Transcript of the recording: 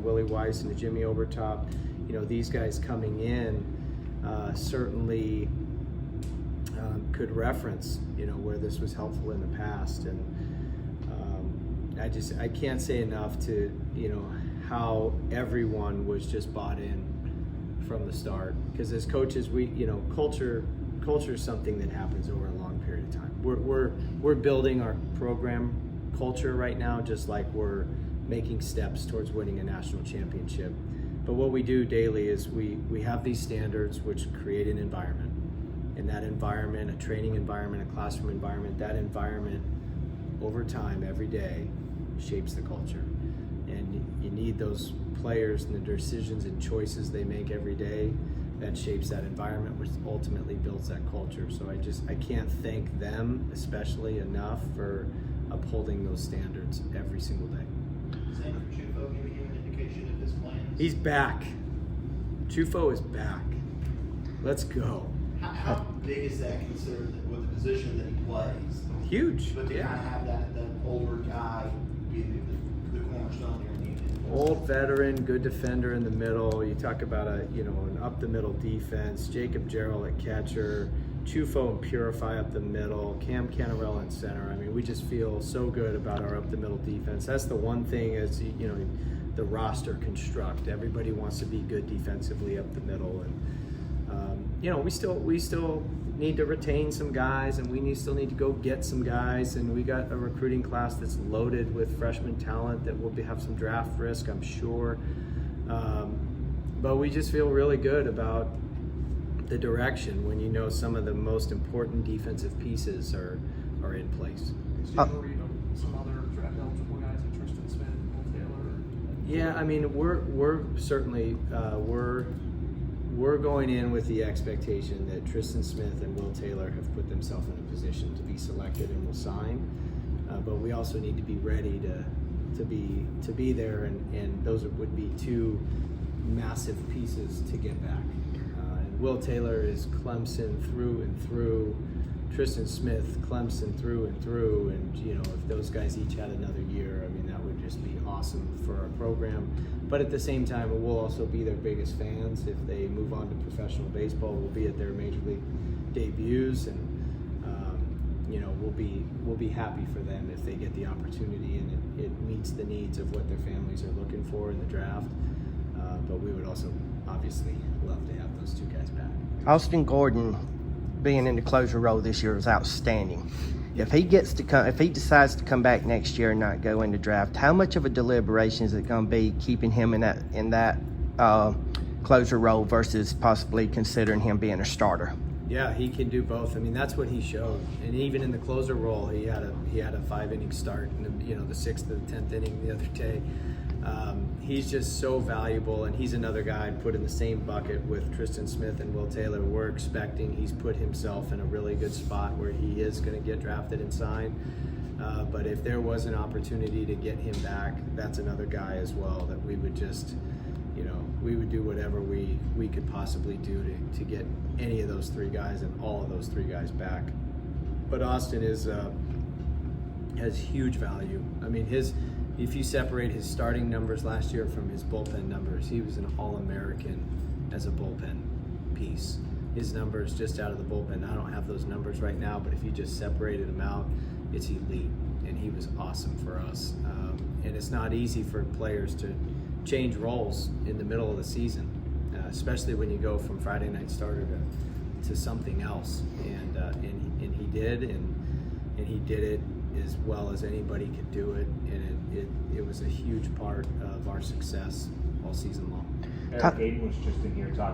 Willie Weiss and Jimmy Obertop, these guys coming in certainly could reference, where this was helpful in the past. And I can't say enough to, how everyone was just bought in from the start. Because as coaches, we, culture is something that happens over a long period of time. We're building our program culture right now, just like we're making steps towards winning a national championship. But what we do daily is we have these standards which create an environment. And that environment, a training environment, a classroom environment, that environment over time, every day, shapes the culture. And you need those players and the decisions and choices they make every day that shapes that environment, which ultimately builds that culture. So I can't thank them especially enough for upholding those standards every single day. Same for Chufo, giving you an indication of his plans. He's back. Chufo is back. Let's go. How big is that considered with the position that he plays? Huge. But to kind of have that older guy be the cornerstone here in the end. Old veteran, good defender in the middle. You talk about an up the middle defense. Jacob Jarrell at catcher, Chufo and Purify up the middle, Cam Canarella in center. I mean, we just feel so good about our up the middle defense. That's the one thing as the roster construct. Everybody wants to be good defensively up the middle, and we still need to retain some guys, and we still need to go get some guys, and we got a recruiting class that's loaded with freshman talent that will have some draft risk, I'm sure. But we just feel really good about the direction when some of the most important defensive pieces are in place. Some other draft eligible guys like Tristan Smith, Will Taylor. Yeah, I mean we're certainly we're going in with the expectation that Tristan Smith and Will Taylor have put themselves in a position to be selected and will sign. But we also need to be ready to be there, and those would be two massive pieces to get back. And Will Taylor is Clemson through and through. Tristan Smith, Clemson through and through, and if those guys each had another year, I mean that would just be awesome for our program. But at the same time, we'll also be their biggest fans if they move on to professional baseball. We'll be at their major league debuts, and we'll be happy for them if they get the opportunity and it meets the needs of what their families are looking for in the draft. But we would also obviously love to have those two guys back. Austin Gordon being in the closer role this year is outstanding. If he decides to come back next year and not go in the draft, how much of a deliberation is it going to be keeping him in that closer role versus possibly considering him being a starter? Yeah, he can do both. I mean, that's what he showed. And even in the closer role, he had a 5-inning start in the 6th or the 10th inning the other day. He's just so valuable, and he's another guy I'd put in the same bucket with Tristan Smith and Will Taylor. We're expecting he's put himself in a really good spot where he is going to get drafted and signed. But if there was an opportunity to get him back, that's another guy as well that we would just, we would do whatever we could possibly do to get any of those three guys and all of those three guys back. But Austin has huge value. I mean, if you separate his starting numbers last year from his bullpen numbers, he was an All-American as a bullpen piece. His numbers just out of the bullpen, I don't have those numbers right now, but if you just separated them out, it's elite, and he was awesome for us. And it's not easy for players to change roles in the middle of the season, especially when you go from Friday night starter to something else. And he did, and he did it as well as anybody could do it, and it was a huge part of our success all season long. Erik was just in here talking